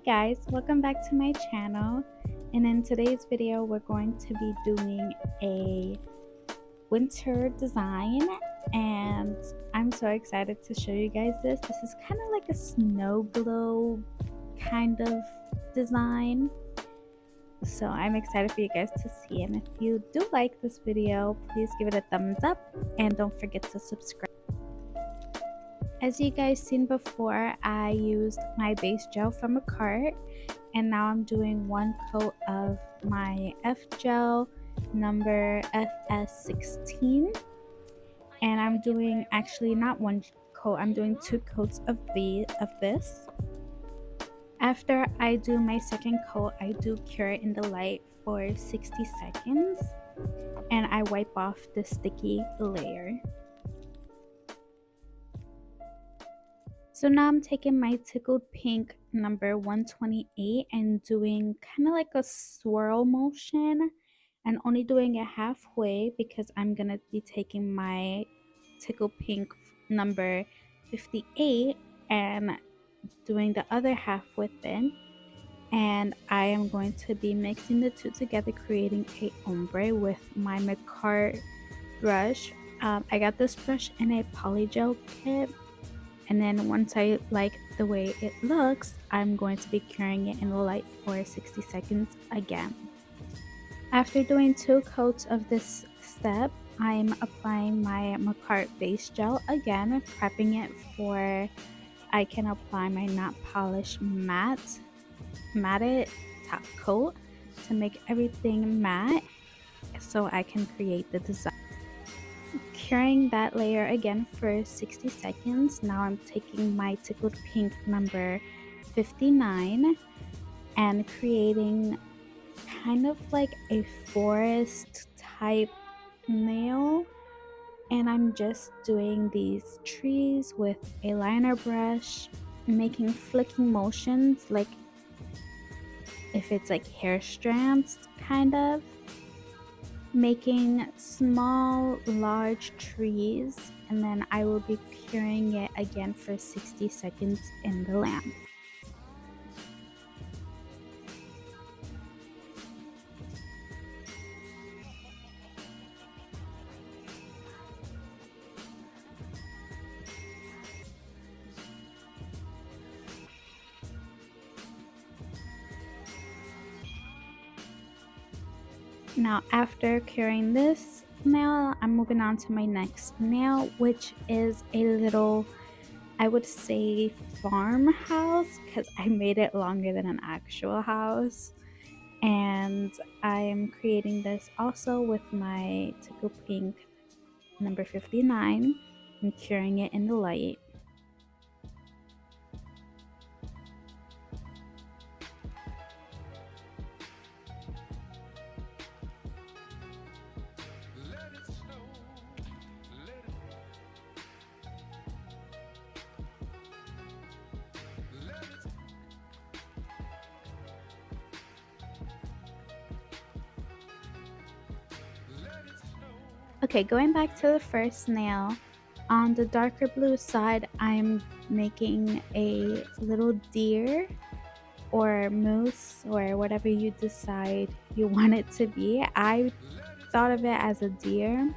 guys, welcome back to my channel, and in today's video we're going to be doing a winter design, and I'm so excited to show you guys this. This is kind of like a snow globe kind of design, so I'm excited for you guys to see. And if you do like this video, please give it a thumbs up and don't forget to subscribe. As you guys seen before, I used my base gel from a cart, and now I'm doing one coat of my F gel number FS16, and I'm doing actually not one coat, I'm doing 2 coats of this. After I do my second coat, I do cure it in the light for 60 seconds and I wipe off the sticky layer. So now I'm taking my Tickled Pink number 128 and doing kind of like a swirl motion and only doing it halfway because I'm going to be taking my Tickled Pink number 58 and doing the other half with it. And I am going to be mixing the two together, creating a ombre with my Macart brush. I got this brush in a polygel kit. And then once I like the way it looks, I'm going to be curing it in the light for 60 seconds again. After doing 2 coats of this step, I'm applying my Macart base gel again, prepping it for I can apply my not polished matted top coat to make everything matte so I can create the design. Curing that layer again for 60 seconds. Now I'm taking my Tickled Pink number 59 and creating kind of like a forest type nail, and I'm just doing these trees with a liner brush, making flicking motions like if it's like hair strands, kind of making small large trees, and then I will be curing it again for 60 seconds in the lamp. Now after curing this nail, I'm moving on to my next nail, which is a little, I would say, farmhouse, because I made it longer than an actual house. And I am creating this also with my Tickled Pink number 59 and curing it in the light. Okay, going back to the first nail, on the darker blue side, I'm making a little deer or moose or whatever you decide you want it to be. I thought of it as a deer,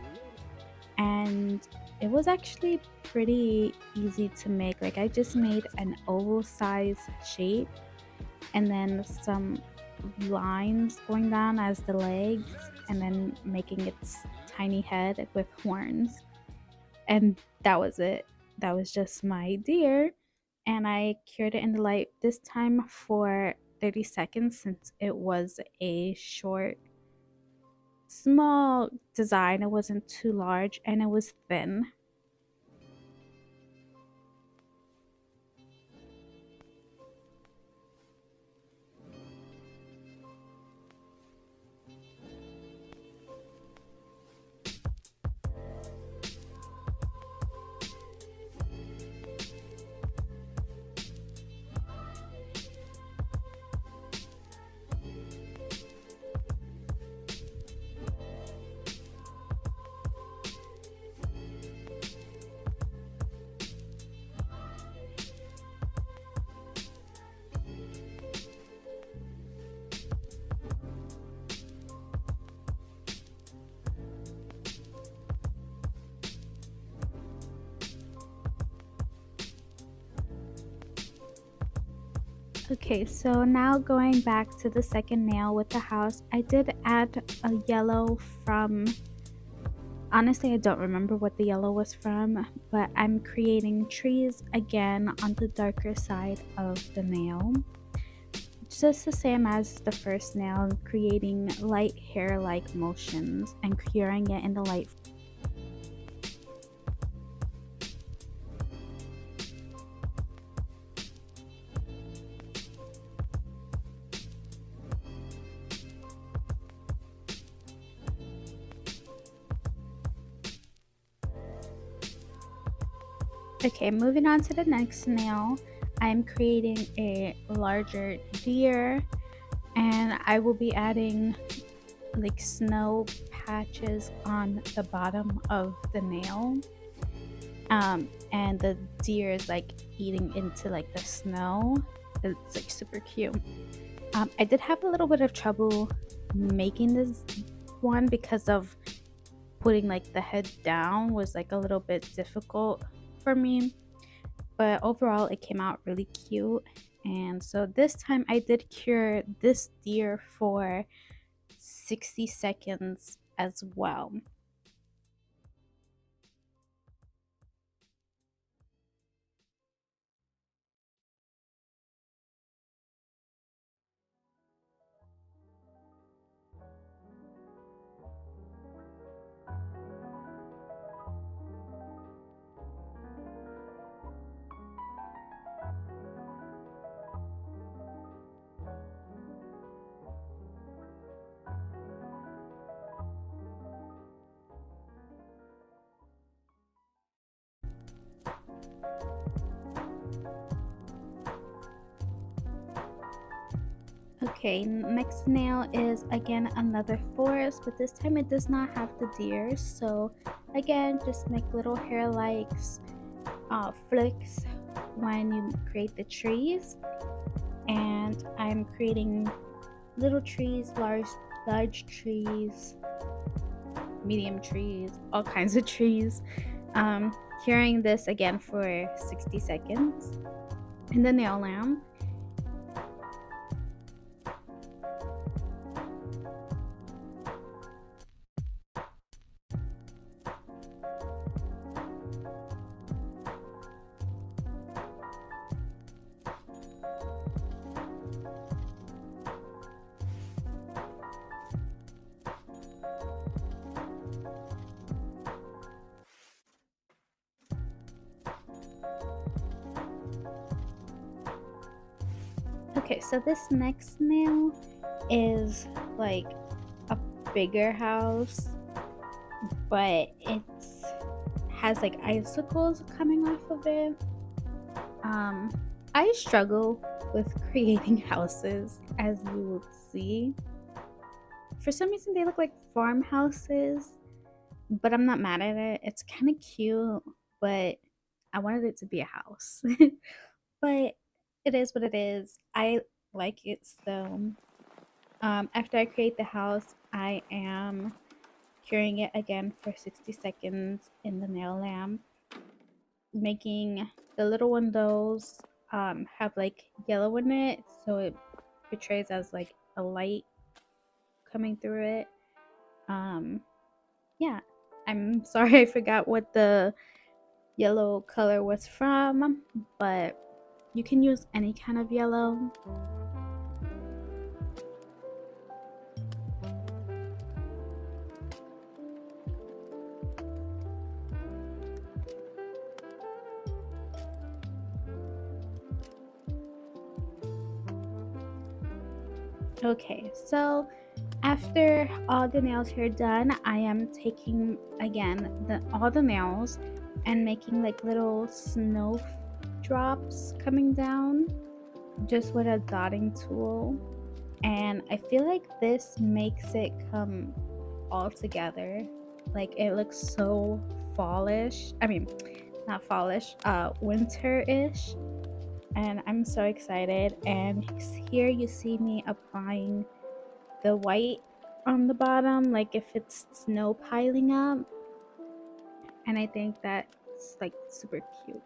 and it was actually pretty easy to make. Like, I just made an oval size shape and then some lines going down as the legs, and then making its tiny head with horns, and that was it. That was just my deer, and I cured it in the light this time for 30 seconds since it was a short small design. It wasn't too large and it was thin. Okay, so now going back to the second nail with the house, I did add a yellow from, honestly I don't remember what the yellow was from, but I'm creating trees again on the darker side of the nail. Just the same as the first nail, creating light hair-like motions and curing it in the light. Okay, moving on to the next nail, I'm creating a larger deer, and I will be adding like snow patches on the bottom of the nail. And the deer is like eating into like the snow. It's like super cute. I did have a little bit of trouble making this one because of putting like the head down was like a little bit difficult for me, but overall it came out really cute. And so this time I did cure this deer for 60 seconds as well. Okay, next nail is again another forest, but this time it does not have the deer. So again, just make little hair likes flicks when you create the trees. And I'm creating little trees, large trees, medium trees, all kinds of trees. Curing this again for 60 seconds in the nail lamp. Okay, so this next nail is like a bigger house, but it has like icicles coming off of it. I struggle with creating houses, as you will see. For some reason they look like farmhouses, but I'm not mad at it. It's kind of cute, but I wanted it to be a house. But it is what it is. I like it still. After I create the house, I am curing it again for 60 seconds in the nail lamp, making the little windows have like yellow in it, so it portrays as like a light coming through it. Yeah, I'm sorry I forgot what the yellow color was from, but you can use any kind of yellow. Okay, so after all the nails are done, I am taking again all the nails and making like little snow drops coming down just with a dotting tool. And I feel like this makes it come all together. Like it looks so fallish. I mean, not fallish, winter-ish. And I'm so excited. And here you see me applying the white on the bottom, like if it's snow piling up. And I think that's like super cute.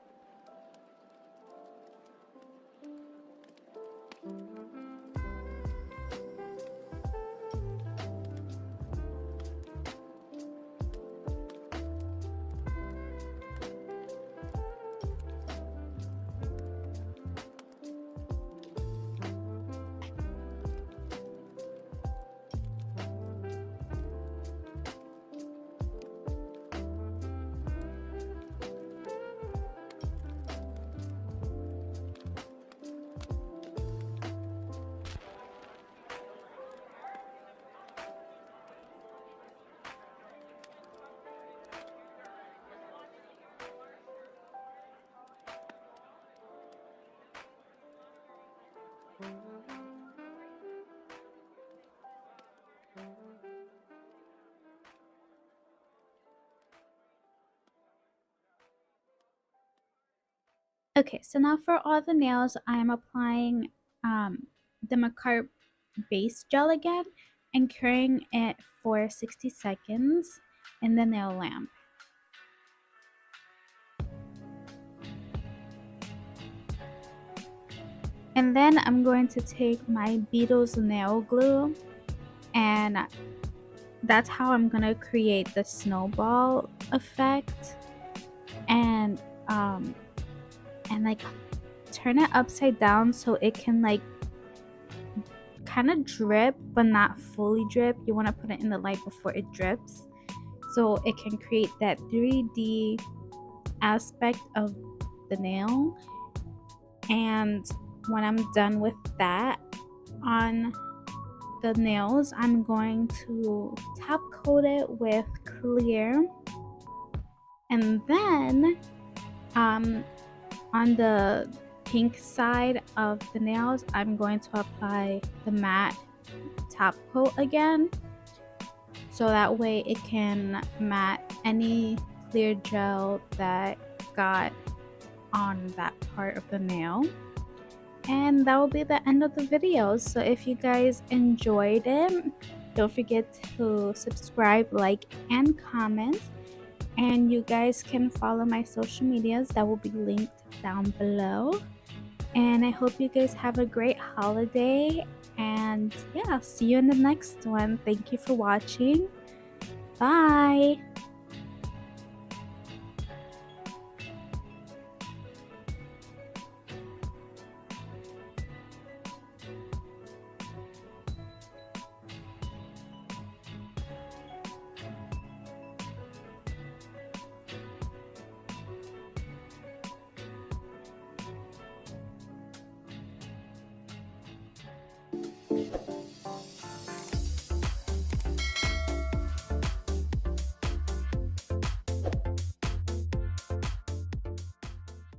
Okay, so now for all the nails, I am applying the Macart base gel again and curing it for 60 seconds in the nail lamp. And then I'm going to take my Beetles nail glue, and that's how I'm gonna create the snowball effect, and like turn it upside down so it can like kind of drip but not fully drip. You want to put it in the light before it drips so it can create that 3D aspect of the nail. And when I'm done with that on the nails, I'm going to top coat it with clear, and then on the pink side of the nails, I'm going to apply the matte top coat again, so that way it can matte any clear gel that got on that part of the nail. And that will be the end of the video. So if you guys enjoyed it, don't forget to subscribe, like, and comment. And you guys can follow my social medias that will be linked down below. And I hope you guys have a great holiday. And yeah, I'll see you in the next one. Thank you for watching. Bye.